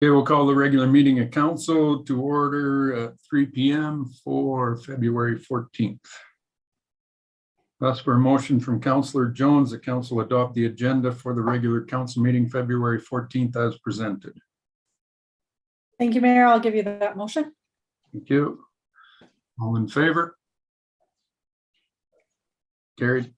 Okay, we'll call the regular meeting of council to order at 3 p.m. for February 14th. Ask for a motion from Councillor Jones that council adopt the agenda for the regular council meeting February 14th as presented. Thank you, Mayor. I'll give you that motion. Thank you. All in favor? Carried.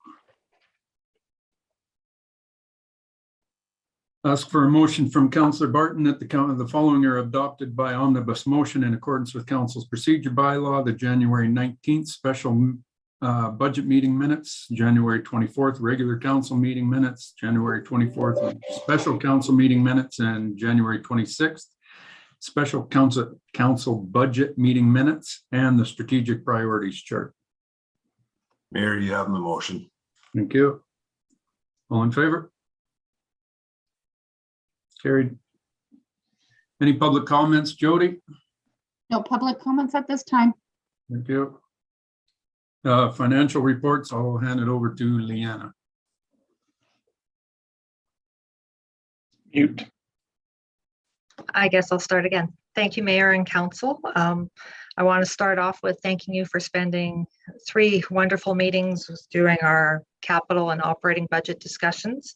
Ask for a motion from Councillor Barton that the following are adopted by omnibus motion in accordance with council's procedure bylaw: the January 19th special budget meeting minutes, January 24th regular council meeting minutes, January 24th special council meeting minutes, and January 26th special council budget meeting minutes, and the strategic priorities chart. Mayor, you have the motion. Thank you. All in favor? Carried. Any public comments, Jody? No public comments at this time. Thank you. Financial reports, I'll hand it over to Leanna. Mute. I guess I'll start again. Thank you, Mayor and Council. I want to start off with thanking you for spending 3 wonderful meetings during our capital and operating budget discussions.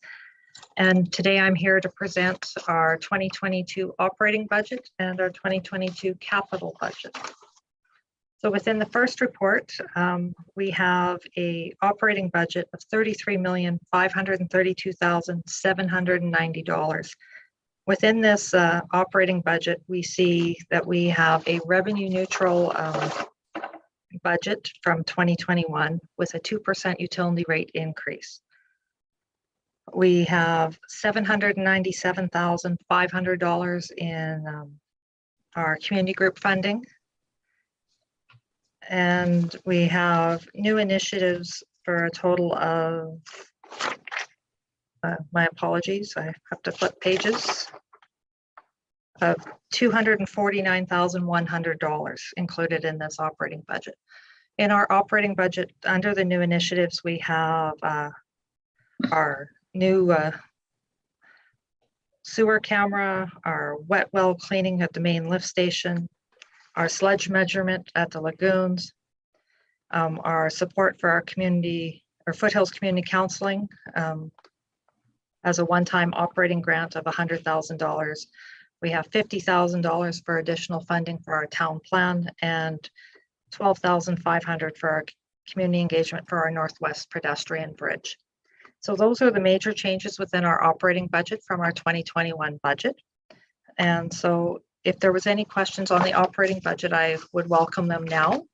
And today I'm here to present our 2022 operating budget and our 2022 capital budget. So within the first report, we have a operating budget of $33,532,790. Within this operating budget, we see that we have a revenue neutral budget from 2021 with a 2% utility rate increase. We have $797,500 in our community group funding. And we have new initiatives for a total of, my apologies, I have to flip pages, of $249,100 included in this operating budget. In our operating budget, under the new initiatives, we have our new sewer camera, our wet well cleaning at the main lift station, our sludge measurement at the lagoons, our support for our community, or Foothills Community Counseling as a one-time operating grant of $100,000. We have $50,000 for additional funding for our town plan and $12,500 for our community engagement for our Northwest pedestrian bridge. So those are the major changes within our operating budget from our 2021 budget. And so if there was any questions on the operating budget, I would welcome them now.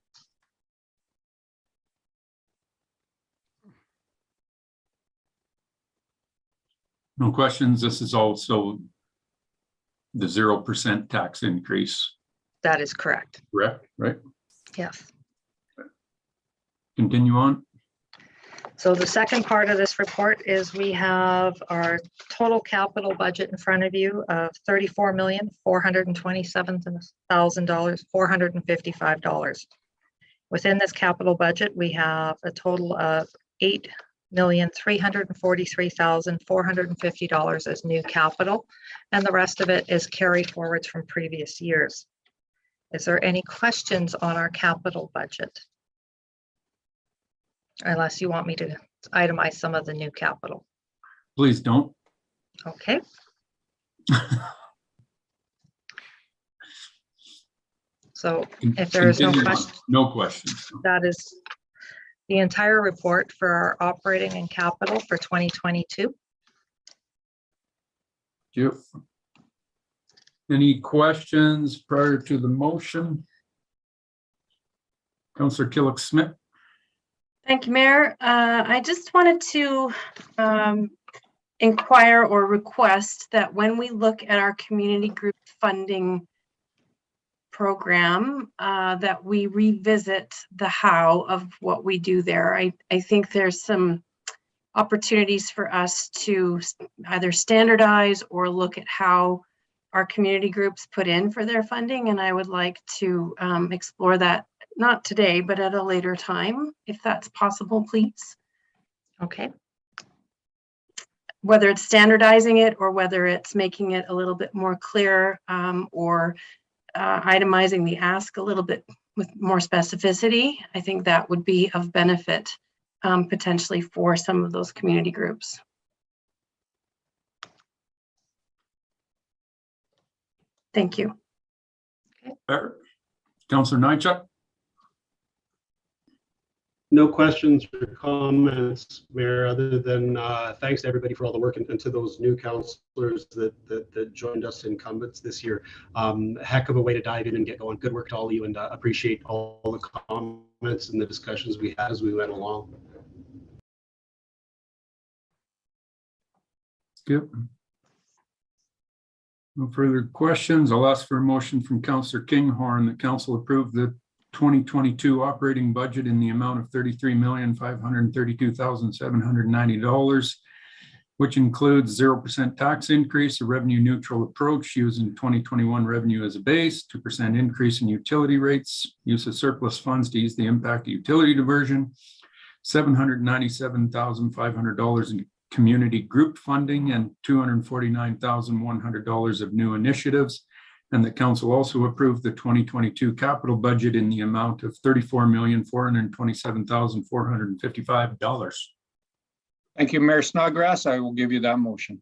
No questions. This is also the 0% tax increase. That is correct. Correct, right? Yes. Continue on. So the second part of this report is we have our total capital budget in front of you of $34,427,455. Within this capital budget, we have a total of $8,343,450 as new capital, and the rest of it is carry forwards from previous years. Is there any questions on our capital budget? Unless you want me to itemize some of the new capital. Please don't. Okay. So if there is no question, no questions. that is the entire report for our operating and capital for 2022. Thank you. Any questions prior to the motion? Councillor Killick-Smith. Thank you, Mayor. I just wanted to inquire or request that when we look at our community group funding program, that we revisit the how of what we do there. I think there's some opportunities for us to either standardize or look at how our community groups put in for their funding, and I would like to explore that, not today, but at a later time, if that's possible, please. Okay. whether it's standardizing it or whether it's making it a little bit more clear, or itemizing the ask a little bit with more specificity, I think that would be of benefit potentially for some of those community groups. Thank you. Councillor Nychuk? No questions or comments, Mayor, other than thanks to everybody for all the work and to those new councillors that joined us incumbents this year. Heck of a way to dive in and get going. Good work to all of you, and appreciate all the comments and the discussions we had as we went along. Skip. No further questions. I'll ask for a motion from Councillor Kinghorn that council approve the 2022 operating budget in the amount of $33,532,790, which includes 0% tax increase, a revenue neutral approach using 2021 revenue as a base, 2% increase in utility rates, use of surplus funds to ease the impact of utility diversion, $797,500 in community group funding, and $249,100 of new initiatives. And the council also approved the 2022 capital budget in the amount of $34,427,455. Thank you, Mayor Snodgrass. I will give you that motion.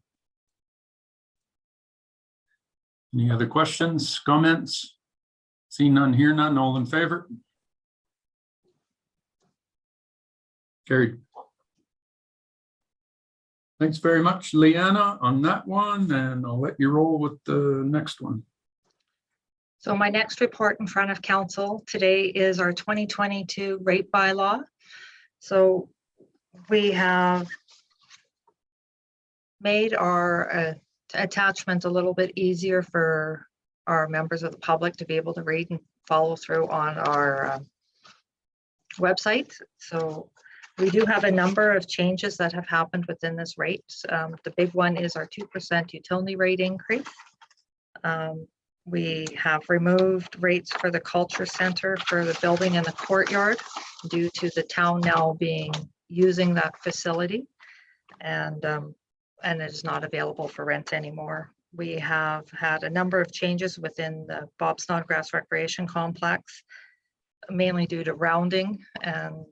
Any other questions, comments? See none, hear none, all in favor? Carried. Thanks very much, Leanna, on that one, and I'll let you roll with the next one. So my next report in front of council today is our 2022 rate bylaw. So we have made our attachment a little bit easier for our members of the public to be able to read and follow through on our website. So we do have a number of changes that have happened within this rate. The big one is our 2% utility rate increase. We have removed rates for the culture center for the building in the courtyard due to the town now using that facility, and it is not available for rent anymore. We have had a number of changes within the Bob Snodgrass Recreation Complex, mainly due to rounding and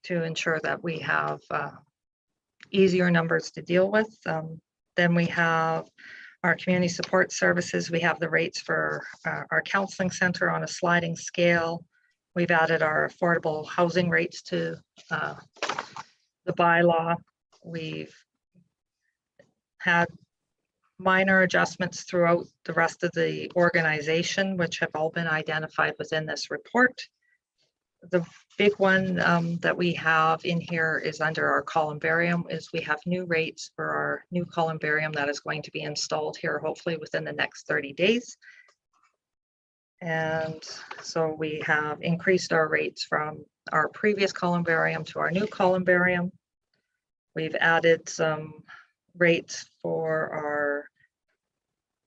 to ensure that we have easier numbers to deal with. Then we have our community support services. We have the rates for our counseling center on a sliding scale. We've added our affordable housing rates to the bylaw. We've had minor adjustments throughout the rest of the organization, which have all been identified within this report. The big one that we have in here is under our columbarium. Is we have new rates for our new columbarium that is going to be installed here hopefully within the next 30 days. And so we have increased our rates from our previous columbarium to our new columbarium. We've added some rates for our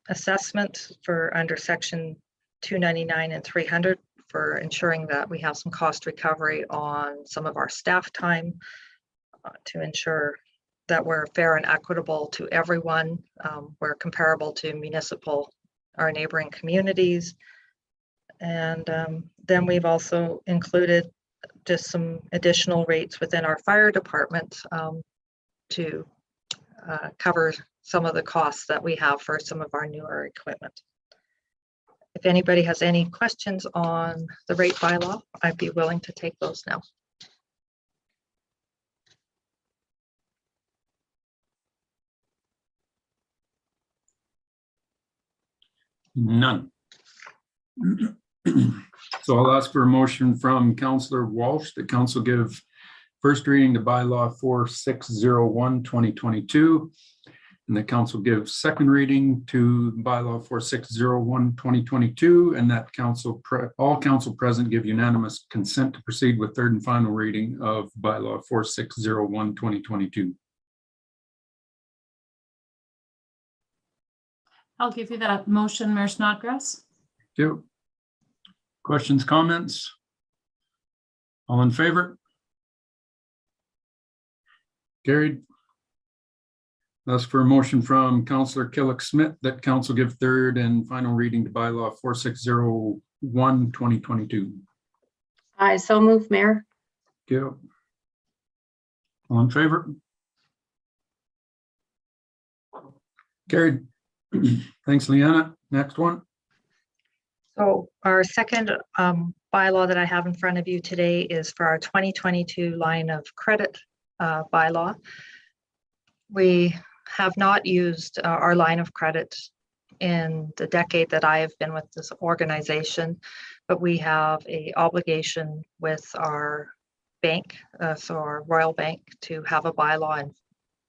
assessment for under section 299 and 300 for ensuring that we have some cost recovery on some of our staff time to ensure that we're fair and equitable to everyone. We're comparable to municipal, our neighboring communities. And then we've also included just some additional rates within our fire department to cover some of the costs that we have for some of our newer equipment. If anybody has any questions on the rate bylaw, I'd be willing to take those now. None. So I'll ask for a motion from Councillor Walsh that council give first reading to bylaw 4601/2022, and the council gives second reading to bylaw 4601/2022, and that all council present give unanimous consent to proceed with third and final reading of bylaw 4601/2022. I'll give you that motion, Mayor Snodgrass. Thank you. Questions, comments? All in favor? Carried. That's for a motion from Counselor Killick Smith that council give third and final reading to bylaw 4601, 2022. I so move, Mayor. Go. All in favor? Carried. Thanks, Leanna. Next one. So our second bylaw that I have in front of you today is for our 2022 line of credit bylaw. We have not used our line of credit in the decade that I have been with this organization, but we have an obligation with our bank, so our Royal Bank, to have a bylaw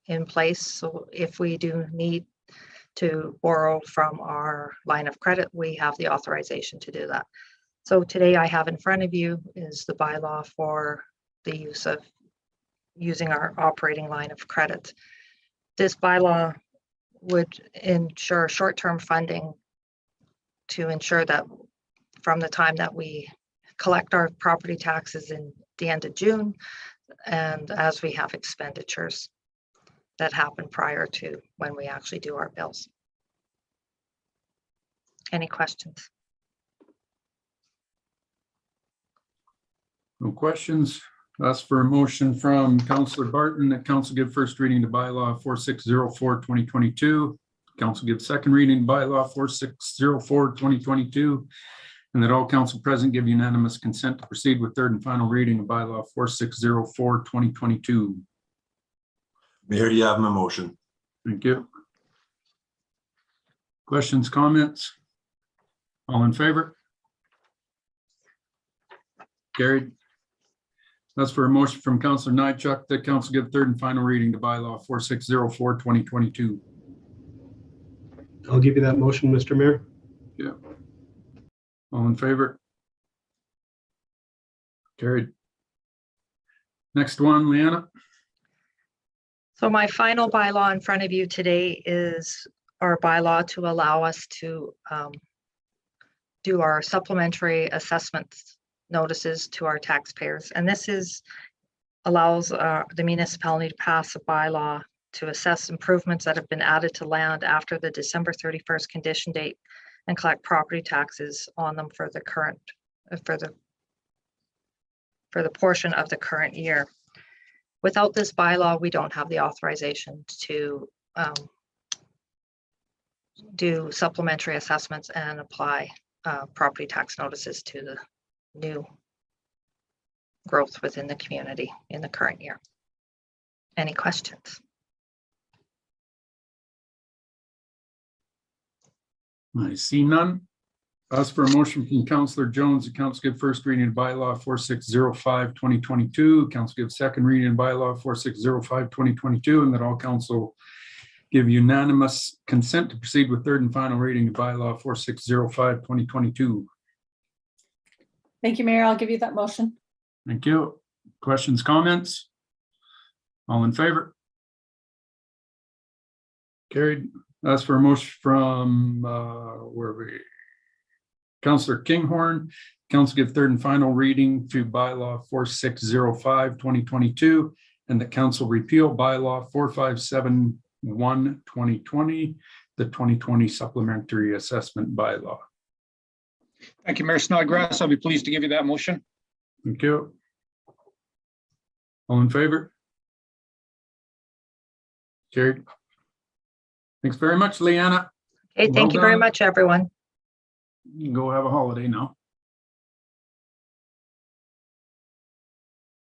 in place. So if we do need to borrow from our line of credit, we have the authorization to do that. So today I have in front of you is the bylaw for the use of using our operating line of credit. This bylaw would ensure short-term funding to ensure that from the time that we collect our property taxes in the end of June, and as we have expenditures that happen prior to when we actually do our bills. Any questions? No questions. Ask for a motion from Counselor Barton that council give first reading to bylaw 4604, 2022. Council give second reading to bylaw 4604, 2022. And that all council present give unanimous consent to proceed with third and final reading of bylaw 4604, 2022. Mayor, you have my motion. Thank you. Questions, comments? All in favor? Carried. That's for a motion from Counselor Nychuk that council give third and final reading to bylaw 4604, 2022. I'll give you that motion, Mr. Mayor. Yeah. All in favor? Carried. Next one, Leanna. So my final bylaw in front of you today is our bylaw to allow us to do our supplementary assessments notices to our taxpayers. And this allows the municipality to pass a bylaw to assess improvements that have been added to land after the December 31st condition date and collect property taxes on them for the current, for the portion of the current year. Without this bylaw, we don't have the authorization to do supplementary assessments and apply property tax notices to the new growth within the community in the current year. Any questions? I see none. Ask for a motion from Counselor Jones. The council give first reading of bylaw 4605, 2022. Council give second reading of bylaw 4605, 2022, and that all council give unanimous consent to proceed with third and final reading of bylaw 4605, 2022. Thank you, Mayor. I'll give you that motion. Thank you. Questions, comments? All in favor? Carried. Ask for a motion from where are we? Counselor Kinghorn. Council give third and final reading to bylaw 4605, 2022, and the council repeal bylaw 4571, 2020, the 2020 supplementary assessment bylaw. Thank you, Mayor Snodgrass. I'll be pleased to give you that motion. Thank you. All in favor? Carried. Thanks very much, Leanna. Okay, Well thank you very done. much, everyone. You can go have a holiday now.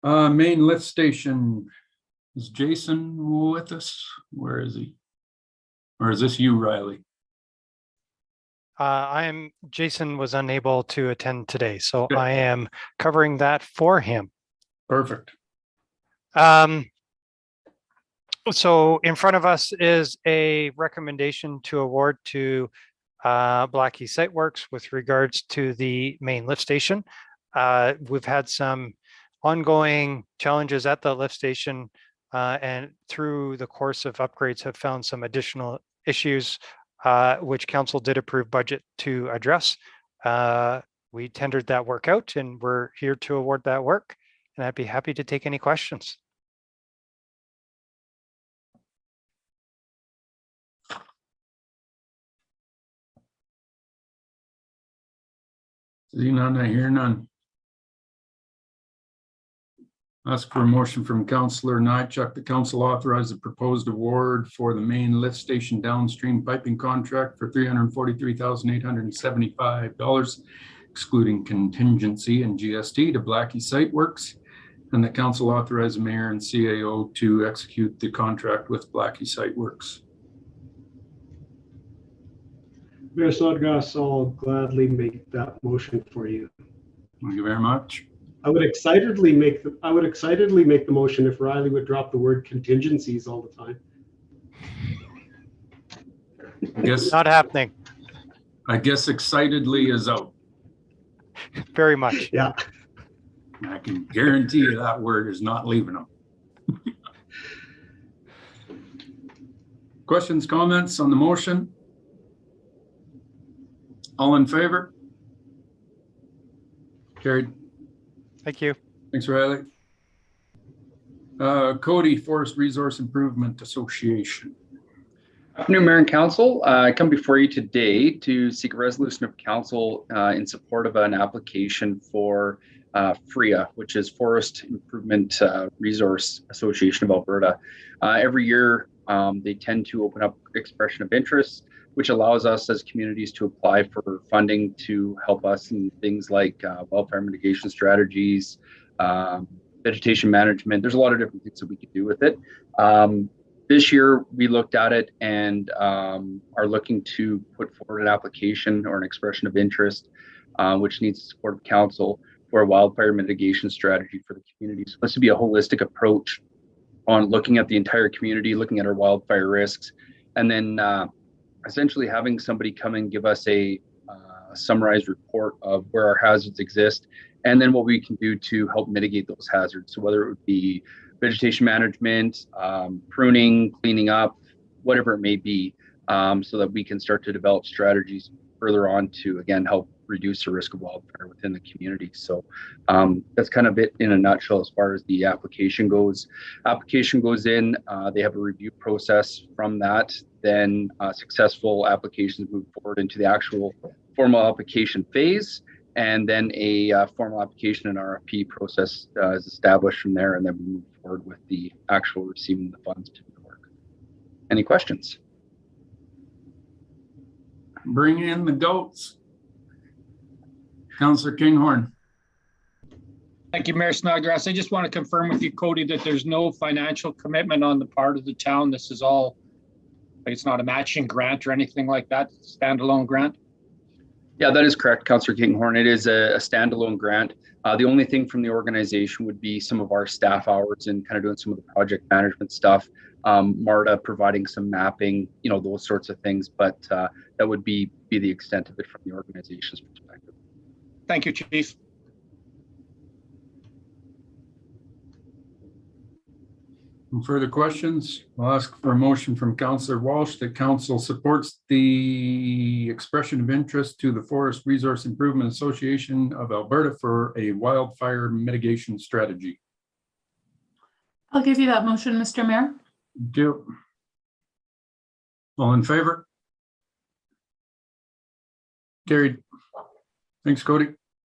Main lift station. Is Jason with us? Where is he? Or is this you, Riley? Jason was unable to attend today, so Okay. I am covering that for him. Perfect. So in front of us is a recommendation to award to Blackie Site Works with regards to the main lift station. We've had some ongoing challenges at the lift station and through the course of upgrades have found some additional issues which council did approve budget to address. We tendered that work out and we're here to award that work, and I'd be happy to take any questions. See none, I hear none. Ask for a motion from Councillor Nychuk. The council authorize the proposed award for the main lift station downstream piping contract for $343,875, excluding contingency and GST to Blackie Site Works. And the council authorize the mayor and CAO to execute the contract with Blackie Site Works. Mayor Snodgrass, I'll gladly make that motion for you. Thank you very much. I would excitedly make the motion if Riley would drop the word contingencies all the time. Not happening. I guess excitedly is out. Very much. Yeah. I can guarantee you that word is not leaving them. Questions, comments on the motion? All in favor? Carried. Thank you. Thanks, Riley. Cody, Forest Resource Improvement Association. Afternoon, Mayor and Council. I come before you today to seek a resolution of council in support of an application for FRIA, which is Forest Improvement Resource Association of Alberta. Every year, they tend to open up expression of interest, which allows us as communities to apply for funding to help us in things like wildfire mitigation strategies, vegetation management. There's a lot of different things that we could do with it. This year, we looked at it and are looking to put forward an application or an expression of interest, which needs the support of council for a wildfire mitigation strategy for the community. So this would be a holistic approach on looking at the entire community, looking at our wildfire risks, and then essentially having somebody come and give us a summarized report of where our hazards exist, and then what we can do to help mitigate those hazards. So whether it would be vegetation management, pruning, cleaning up, whatever it may be, so that we can start to develop strategies further on to, again, help reduce the risk of wildfire within the community. So that's kind of it in a nutshell as far as the application goes. Application goes in, they have a review process from that, then successful applications move forward into the actual formal application phase, and then a formal application and RFP process is established from there, and then we move forward with the actual receiving the funds to do the work. Any questions? Bring in the goats. Councillor Kinghorn. Thank you, Mayor Snodgrass. I just want to confirm with you, Cody, that there's no financial commitment on the part of the town. This is all, it's not a matching grant or anything like that, standalone grant. Yeah, that is correct, Councillor Kinghorn. It is a standalone grant. The only thing from the organization would be some of our staff hours and kind of doing some of the project management stuff. MARTA providing some mapping, those sorts of things, but that would be the extent of it from the organization's perspective. Thank you, Chief. No further questions? I'll ask for a motion from Councillor Walsh that council supports the expression of interest to the Forest Resource Improvement Association of Alberta for a wildfire mitigation strategy. I'll give you that motion, Mr. Mayor. Thank you. All in favor? Carried. Thanks, Cody.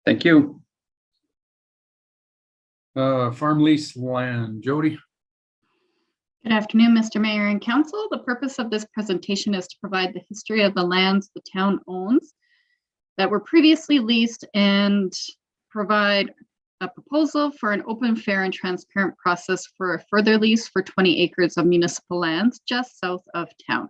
Thank you. Farm lease land, Jody. Good afternoon, Mr. Mayor and Council. The purpose of this presentation is to provide the history of the lands the town owns that were previously leased and provide a proposal for an open, fair, and transparent process for a further lease for 20 acres of municipal lands just south of town.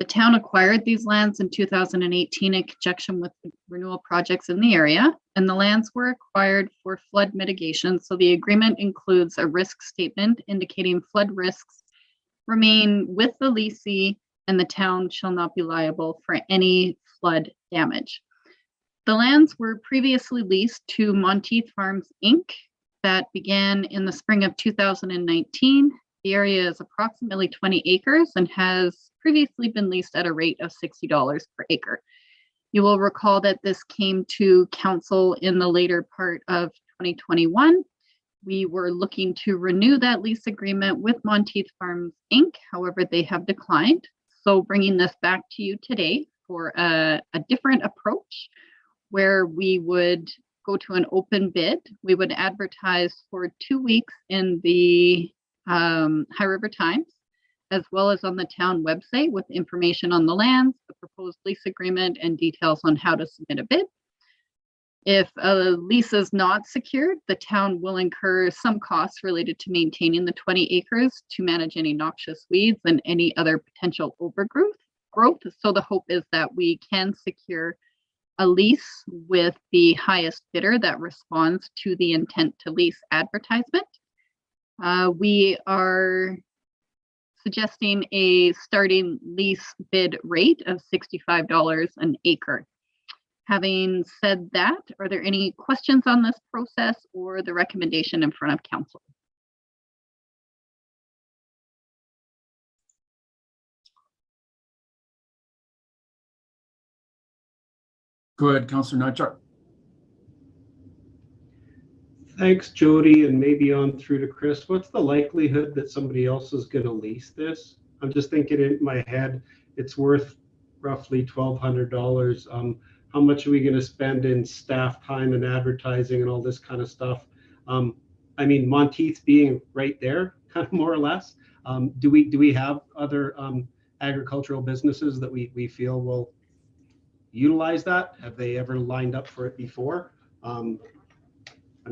The town acquired these lands in 2018 in conjunction with renewal projects in the area, and the lands were acquired for flood mitigation. So the agreement includes a risk statement indicating flood risks remain with the leasee, and the town shall not be liable for any flood damage. The lands were previously leased to Monteith Farms, Inc. that began in the spring of 2019. The area is approximately 20 acres and has previously been leased at a rate of $60 per acre. You will recall that this came to council in the later part of 2021. We were looking to renew that lease agreement with Monteith Farms, Inc. However, they have declined. So bringing this back to you today for a different approach, where we would go to an open bid. We would advertise for 2 weeks in the High River Times, as well as on the town website with information on the lands, the proposed lease agreement, and details on how to submit a bid. If a lease is not secured, the town will incur some costs related to maintaining the 20 acres to manage any noxious weeds and any other potential overgrowth. So the hope is that we can secure a lease with the highest bidder that responds to the intent to lease advertisement. We are suggesting a starting lease bid rate of $65 an acre. Having said that, are there any questions on this process or the recommendation in front of council? Go ahead, Councillor Nychuk. Thanks, Jody, and maybe on through to Chris. What's the likelihood that somebody else is going to lease this? I'm just thinking in my head, it's worth roughly $1,200. How much are we going to spend in staff time and advertising and all this kind of stuff? I mean, Monteith being right there, kind of more or less. Do we have other agricultural businesses that we feel will utilize that? Have they ever lined up for it before? I'm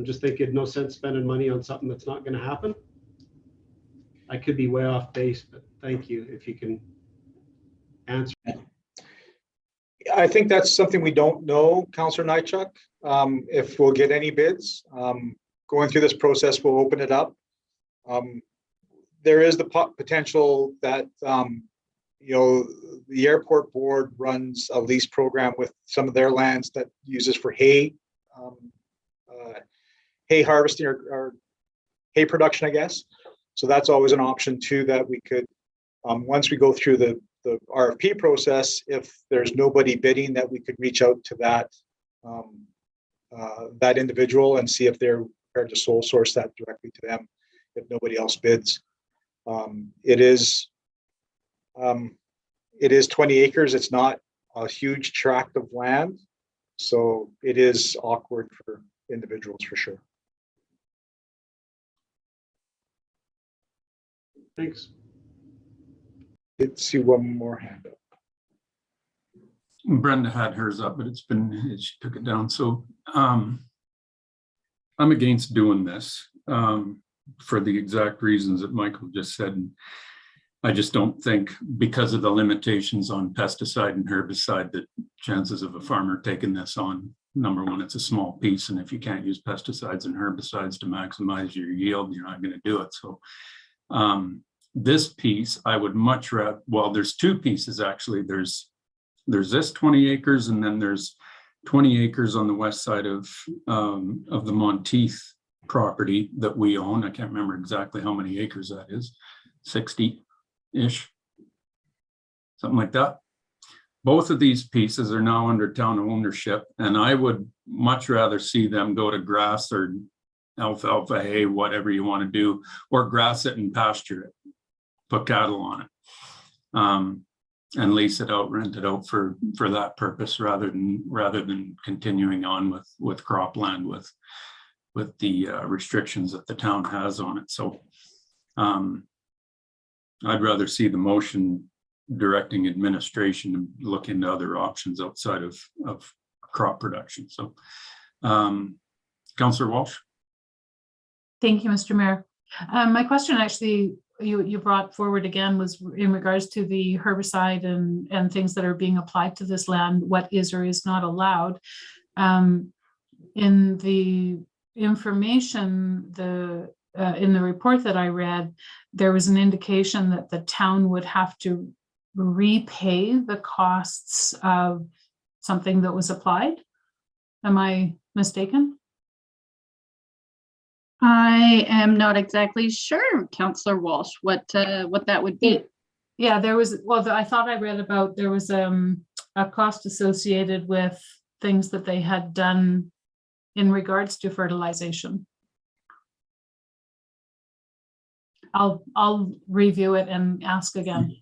just thinking no sense spending money on something that's not going to happen. I could be way off base, but thank you if you can answer. I think that's something we don't know, Councillor Nychuk, if we'll get any bids. Going through this process, we'll open it up. There is the potential that, you know, the airport board runs a lease program with some of their lands that uses for hay, hay harvesting or hay production, I guess. So that's always an option too, that we could, once we go through the RFP process, if there's nobody bidding, that we could reach out to that that individual and see if they're prepared to sole source that directly to them if nobody else bids. It is 20 acres. It's not a huge tract of land, so it is awkward for individuals for sure. Thanks. Let's see one more hand up. Brenda had hers up, but she took it down. So I'm against doing this for the exact reasons that Michael just said. I just don't think, because of the limitations on pesticide and herbicide, that chances of a farmer taking this on, number one, it's a small piece, and if you can't use pesticides and herbicides to maximize your yield, you're not going to do it. So this piece, I would much rather, well, there's two pieces actually. There's this 20 acres, and then there's 20 acres on the west side of the Monteith property that we own. I can't remember exactly how many acres that is, 60-ish, something like that. Both of these pieces are now under town ownership, and I would much rather see them go to grass or alfalfa hay, whatever you want to do, or grass it and pasture it, put cattle on it, and lease it out, rent it out for that purpose, rather than continuing on with cropland with the restrictions that the town has on it. So I'd rather see the motion directing administration to look into other options outside of crop production. So Councillor Walsh. Thank you, Mr. Mayor. My question actually you brought forward again was in regards to the herbicide and things that are being applied to this land, what is or is not allowed. In the information, in the report that I read, there was an indication that the town would have to repay the costs of something that was applied. Am I mistaken? I am not exactly sure, Councillor Walsh, what that would be. Yeah, there was, well, I thought I read about there was a cost associated with things that they had done in regards to fertilization. I'll review it and ask again.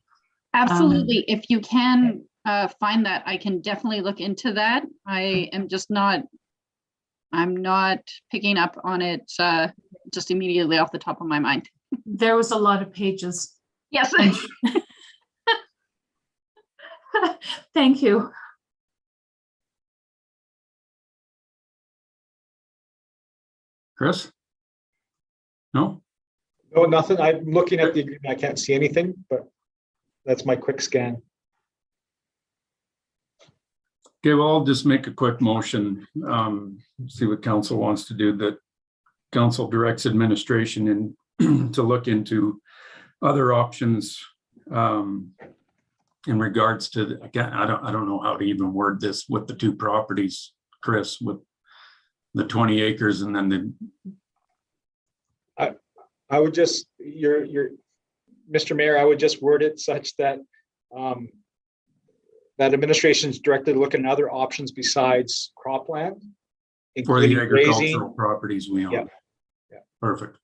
Absolutely. If you can find that, I can definitely look into that. I am just not, I'm not picking up on it just immediately off the top of my mind. There was a lot of pages. Yes. Thank you. Chris? No? No, nothing. I'm looking at the agreement. I can't see anything, but that's my quick scan. Okay, well, I'll just make a quick motion, see what council wants to do, that council directs administration in to look into other options in regards to, again, I don't know how to even word this with the two properties, Chris, with the 20 acres and then the. I would just, Mr. Mayor, I would just word it such that that administration is directed to look at other options besides cropland, For the including agricultural grazing. properties we own. Yeah. Yeah. Perfect.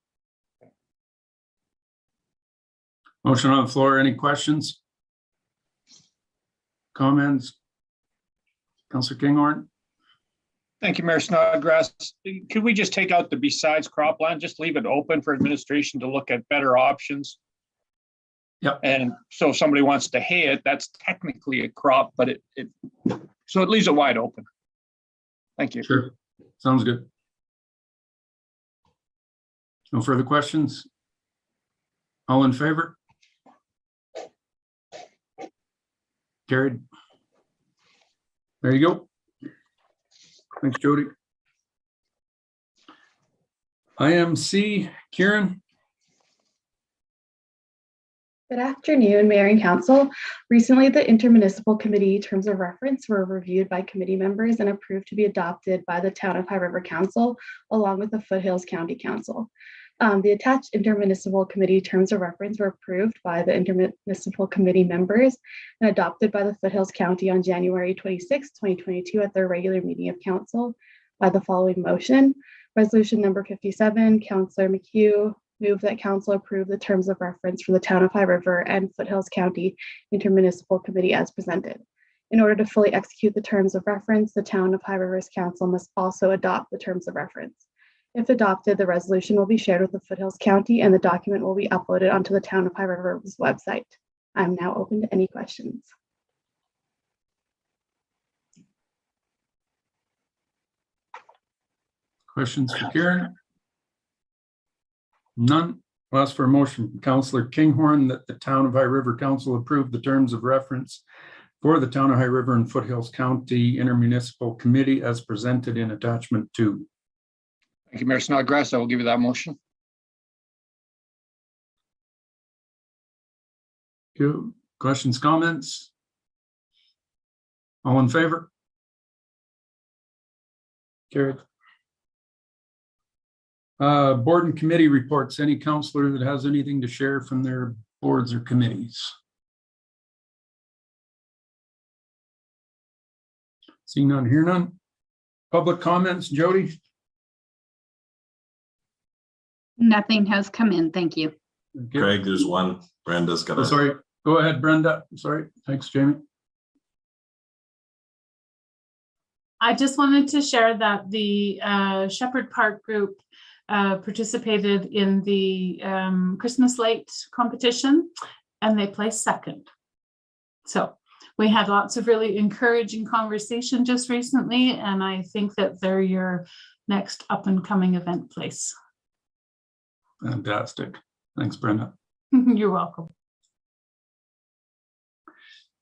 Motion on the floor. Any questions? Comments? Councillor Kinghorn? Thank you, Mayor Snodgrass. Could we just take out the besides cropland, just leave it open for administration to look at better options? Yep. And so if somebody wants to hay it, that's technically a crop, but so it leaves it wide open. Thank you. Sure. Sounds good. No further questions? All in favor? Carried. There you go. Thanks, Jody. IMC, Kieran. Good afternoon, Mayor and Council. Recently, the Intermunicipal Committee Terms of Reference were reviewed by committee members and approved to be adopted by the Town of High River Council, along with the Foothills County Council. The attached Intermunicipal Committee Terms of Reference were approved by the Intermunicipal Committee members and adopted by the Foothills County on January 26, 2022 at their regular meeting of Council by the following motion. Resolution number 57, Councillor McHugh, move that Council approve the terms of reference for the Town of High River and Foothills County Intermunicipal Committee as presented. In order to fully execute the terms of reference, the Town of High River's Council must also adopt the terms of reference. If adopted, the resolution will be shared with the Foothills County and the document will be uploaded onto the Town of High River's website. I'm now open to any questions. Questions for Kieran? None. I'll ask for a motion from Councillor Kinghorn that the Town of High River Council approve the terms of reference for the Town of High River and Foothills County Intermunicipal Committee as presented in attachment 2. Thank you, Mayor Snodgrass. I will give you that motion. Questions, comments? All in favor? Carried. Board and committee reports. Any councillor that has anything to share from their boards or committees? See none, hear none. Public comments, Jody? Nothing has come in. Thank you. Okay. Craig, there's one. Brenda's got Oh, a. sorry. Go ahead, Brenda. Sorry. Thanks, Jamie. I just wanted to share that the Shepherd Park group participated in the Christmas light competition and they placed second. So we had lots of really encouraging conversation just recently, and I think that they're your next up and coming event place. Fantastic. Thanks, Brenda. You're welcome.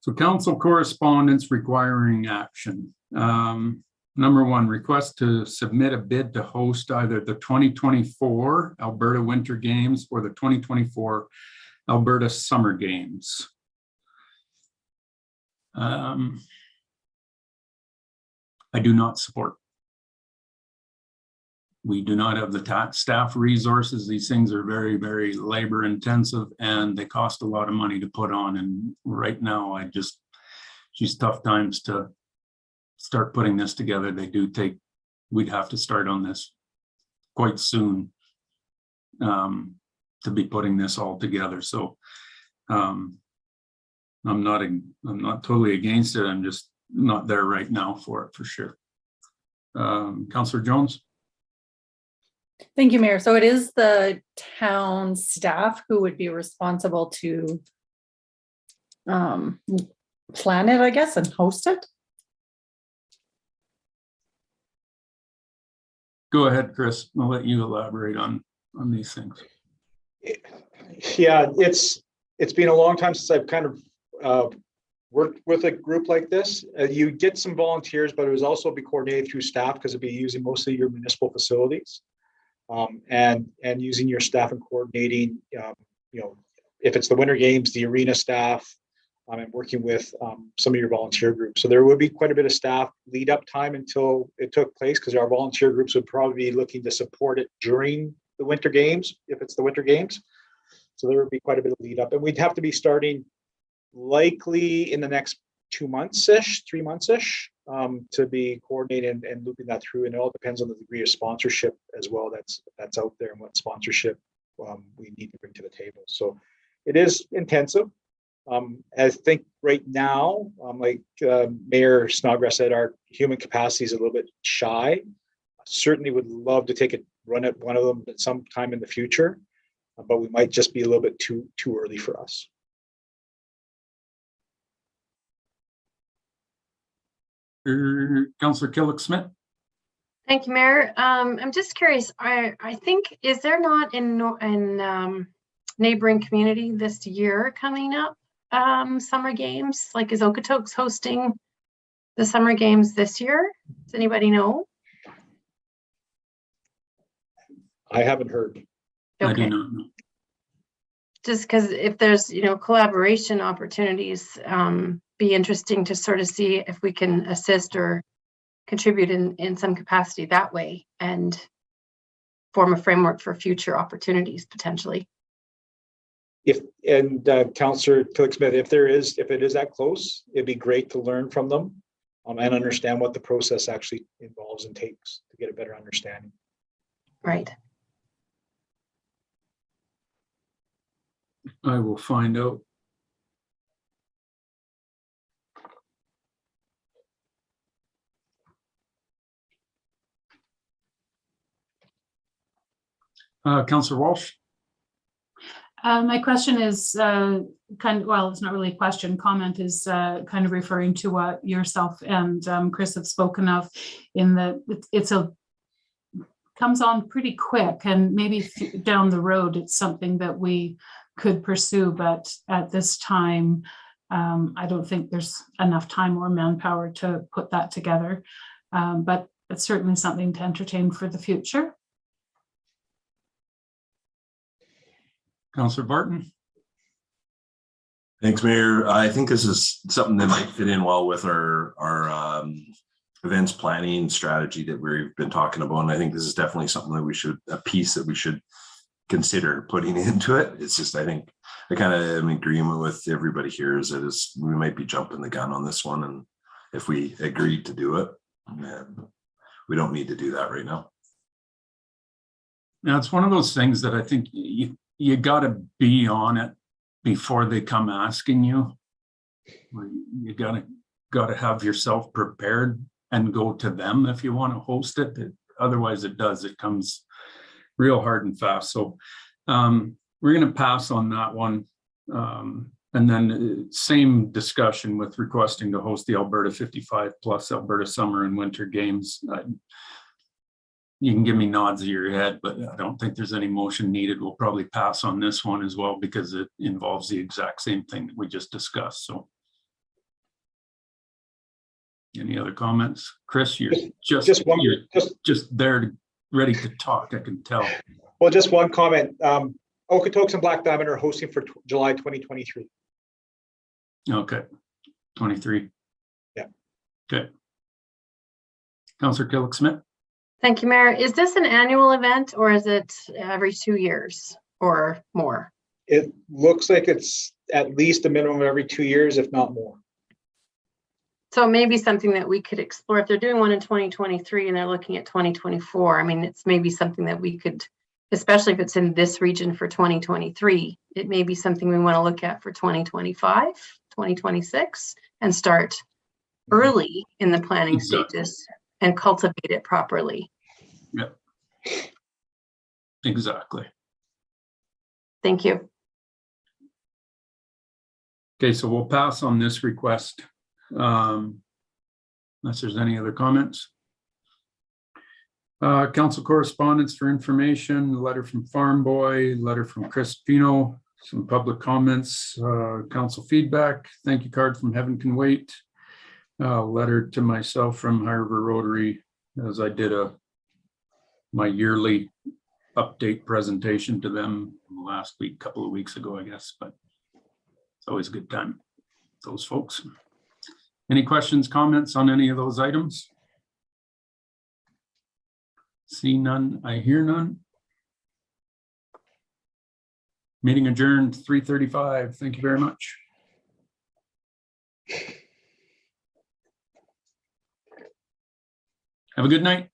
So council correspondence requiring action. Number 1, request to submit a bid to host either the 2024 Alberta Winter Games or the 2024 Alberta Summer Games. I do not support. We do not have the staff resources. These things are very, very labor intensive and they cost a lot of money to put on. And right now, she's tough times to start putting this together. They do take, we'd have to start on this quite soon to be putting this all together. So I'm not totally against it. I'm just not there right now for it, for sure. Councillor Jones? Thank you, Mayor. So it is the town staff who would be responsible to plan it, I guess, and host it. Go ahead, Chris. I'll let you elaborate on these things. Yeah, it's been a long time since I've kind of worked with a group like this. You get some volunteers, but it was also be coordinated through staff because it'd be using mostly your municipal facilities, and using your staff and coordinating. If it's the winter games, the arena staff, and working with some of your volunteer groups. So there would be quite a bit of staff lead up time until it took place, because our volunteer groups would probably be looking to support it during the winter games, if it's the winter games. So there would be quite a bit of lead up, and we'd have to be starting likely in the next 2 months-ish, 3 months-ish, to be coordinating and looping that through. And it all depends on the degree of sponsorship as well that's out there, and what sponsorship we need to bring to the table. So it is intensive. I think right now, like Mayor Snodgrass said, our human capacity is a little bit shy. Certainly would love to take a run at one of them at some time in the future, but we might just be a little bit too early for us. Councillor Killick-Smith? Thank you, Mayor. I'm just curious. I think, is there not in neighboring community this year coming up summer games? Like, is Okotoks hosting the summer games this year? Does anybody know? I haven't heard. Okay. I Okay. do not know. Just because if there's, collaboration opportunities, be interesting to sort of see if we can assist or contribute in some capacity that way, and form a framework for future opportunities potentially. Councillor Killick-Smith, if it is that close, it'd be great to learn from them and understand what the process actually involves and takes to get a better understanding. Right. I will find out. Councillor Walsh? My question is well, it's not really a question. Comment is kind of referring to what yourself and Chris have spoken of, in that comes on pretty quick, and maybe down the road it's something that we could pursue, but at this time I don't think there's enough time or manpower to put that together, but it's certainly something to entertain for the future. Councillor Barton? Thanks, Mayor. I think this is something that might fit in well with our events planning strategy that we've been talking about. And I think this is definitely something that a piece that we should consider putting into it. It's just, I think I kind of am in agreement with everybody here is that we might be jumping the gun on this one. And if we agreed to do it, we don't need to do that right now. Now, it's one of those things that I think you got to be on it before they come asking you. You got to have yourself prepared and go to them if you want to host it. Otherwise, it comes real hard and fast. So we're going to pass on that one. And then same discussion with requesting to host the Alberta 55 plus Alberta Summer and Winter Games. You can give me nods of your head, but I don't think there's any motion needed. We'll probably pass on this one as well, because it involves the exact same thing that we just discussed. So any other comments? Chris, you're just there ready to talk, I can tell. Well, just one comment. Okotoks and Black Diamond are hosting for July 2023. Okay, 23. Yeah. Okay. Councillor Killick-Smith? Thank you, Mayor. Is this an annual event, or is it every 2 years or more? It looks like it's at least a minimum of every 2 years, if not more. So maybe something that we could explore. If they're doing one in 2023 and they're looking at 2024, I mean, it's maybe something that we could, especially if it's in this region for 2023, it may be something we want to look at for 2025, 2026 and start early in the planning Exactly. stages and cultivate it properly. Yep. Exactly. Thank you. Okay, so we'll pass on this request. Unless there's any other comments. Council correspondence for information, letter from Farm Boy, letter from Chris Pino, some public comments, council feedback, thank you card from Heaven Can Wait, letter to myself from High River Rotary, as I did my yearly update presentation to them last week, couple of weeks ago, I guess, but it's always a good time, those folks. Any questions, comments on any of those items? See none, I hear none. Meeting adjourned 3:35. Thank you very much. Have a good night.